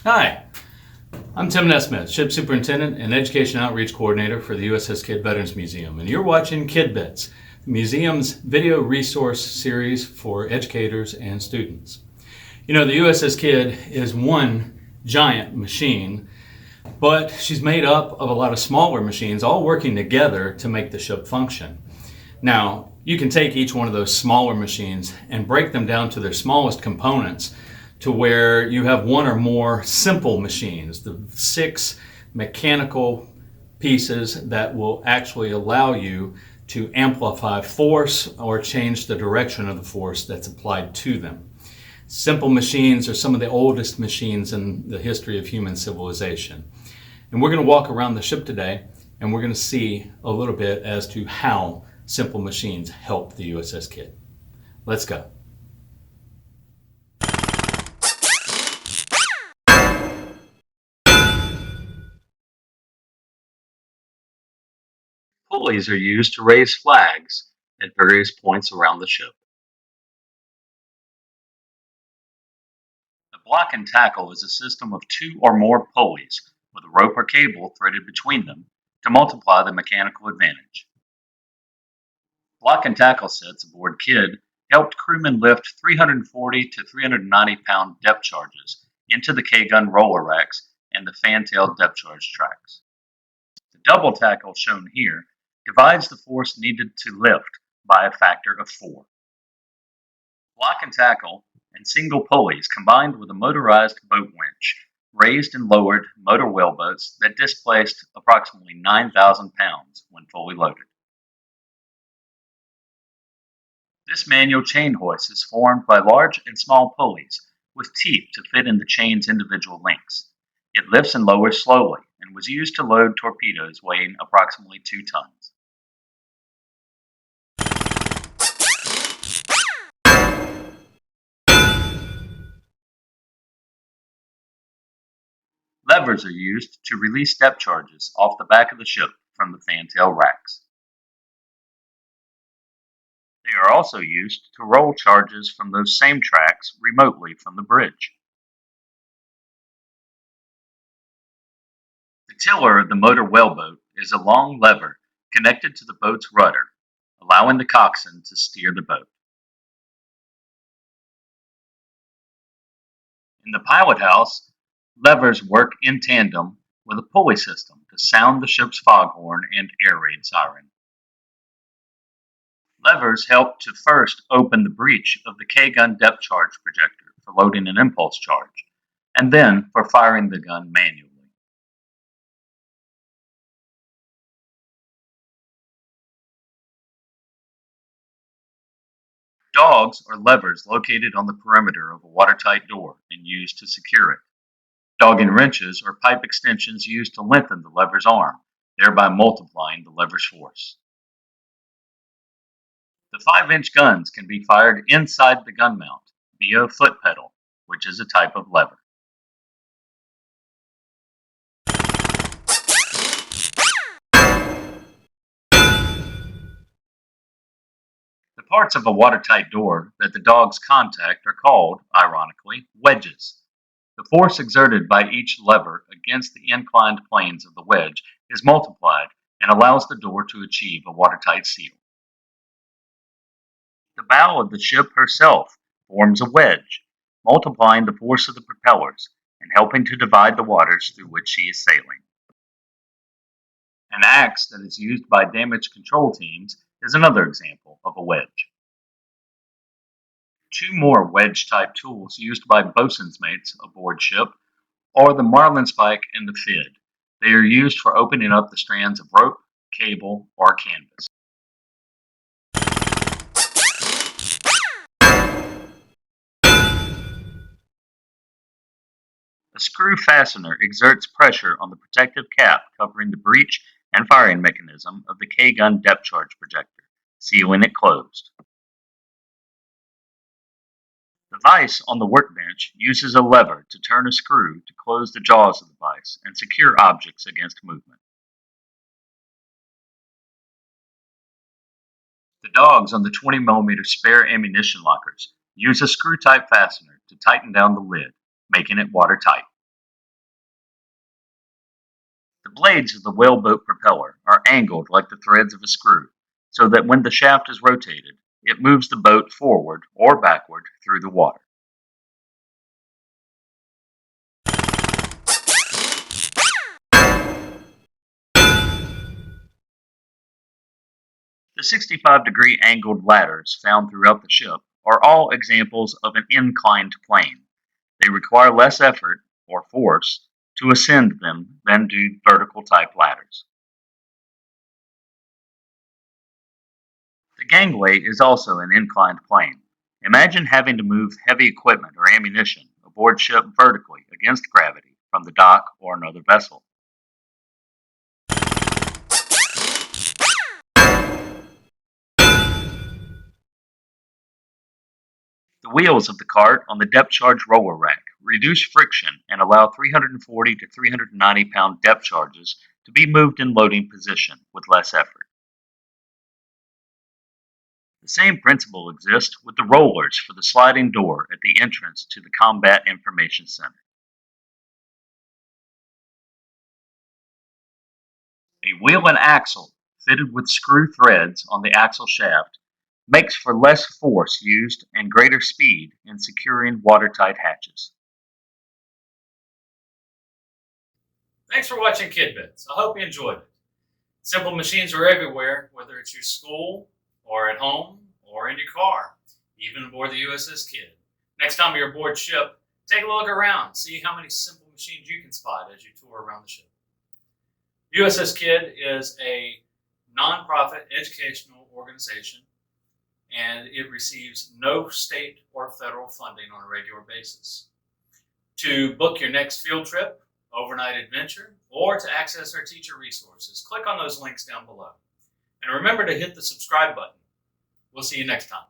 Hi, I'm Tim Nesmith, Ship Superintendent and Education Outreach Coordinator for the USS KIDD Veterans Museum, and you're watching KIDD Bits, the museum's video resource series for educators and students. You know, the USS KIDD is one giant machine, but she's made up of a lot of smaller machines all working together to make the ship function. Now, you can take each one of those smaller machines and break them down to their smallest components to where you have one or more simple machines, the 6 mechanical pieces that will actually allow you to amplify force or change the direction of the force that's applied to them. Simple machines are some of the oldest machines in the history of human civilization. And we're going to walk around the ship today and we're going to see a little bit as to how simple machines help the USS KIDD. Let's go. Pulleys are used to raise flags at various points around the ship. A block and tackle is a system of 2 or more pulleys with a rope or cable threaded between them to multiply the mechanical advantage. Block and tackle sets aboard KIDD helped crewmen lift 340 to 390 pound depth charges into the K-gun roller racks and the fan-tailed depth charge tracks. The double tackle shown here divides the force needed to lift by a factor of 4. Block and tackle and single pulleys combined with a motorized boat winch raised and lowered motor whaleboats that displaced approximately 9,000 pounds when fully loaded. This manual chain hoist is formed by large and small pulleys with teeth to fit in the chain's individual links. It lifts and lowers slowly and was used to load torpedoes weighing approximately 2 tons. Levers are used to release depth charges off the back of the ship from the fantail racks. They are also used to roll charges from those same tracks remotely from the bridge. The tiller of the motor whaleboat is a long lever connected to the boat's rudder, allowing the coxswain to steer the boat. In the pilot house, levers work in tandem with a pulley system to sound the ship's foghorn and air raid siren. Levers help to first open the breech of the K-gun depth charge projector for loading an impulse charge, and then for firing the gun manually. Dogs are levers located on the perimeter of a watertight door and used to secure it. Dog and wrenches are pipe extensions used to lengthen the lever's arm, thereby multiplying the lever's force. The 5-inch guns can be fired inside the gun mount via a foot pedal, which is a type of lever. The parts of a watertight door that the dogs contact are called, ironically, wedges. The force exerted by each lever against the inclined planes of the wedge is multiplied and allows the door to achieve a watertight seal. The bow of the ship herself forms a wedge, multiplying the force of the propellers and helping to divide the waters through which she is sailing. An axe that is used by damage control teams is another example of a wedge. 2 more wedge-type tools used by bosun's mates aboard ship are the marlinspike and the fid. They are used for opening up the strands of rope, cable, or canvas. A screw fastener exerts pressure on the protective cap covering the breech and firing mechanism of the K-gun depth charge projector, sealing it closed. The vise on the workbench uses a lever to turn a screw to close the jaws of the vise and secure objects against movement. The dogs on the 20mm spare ammunition lockers use a screw-type fastener to tighten down the lid, making it watertight. The blades of the whaleboat propeller are angled like the threads of a screw, so that when the shaft is rotated, it moves the boat forward or backward through the water. The 65-degree angled ladders found throughout the ship are all examples of an inclined plane. They require less effort or force to ascend them than do vertical type ladders. The gangway is also an inclined plane. Imagine having to move heavy equipment or ammunition aboard ship vertically against gravity from the dock or another vessel. The wheels of the cart on the depth charge roller rack reduce friction and allow 340 to 390 pound depth charges to be moved in loading position with less effort. The same principle exists with the rollers for the sliding door at the entrance to the Combat Information Center. A wheel and axle fitted with screw threads on the axle shaft makes for less force used and greater speed in securing watertight hatches. Thanks for watching Kid Bits. I hope you enjoyed it. Simple machines are everywhere, whether it's your school, or at home, or in your car, even aboard the USS Kidd. Next time you're aboard ship, take a look around, see how many simple machines you can spot as you tour around the ship. USS Kidd is a nonprofit educational organization, and it receives no state or federal funding on a regular basis. To book your next field trip, overnight adventure, or to access our teacher resources, click on those links down below. And remember to hit the subscribe button. We'll see you next time.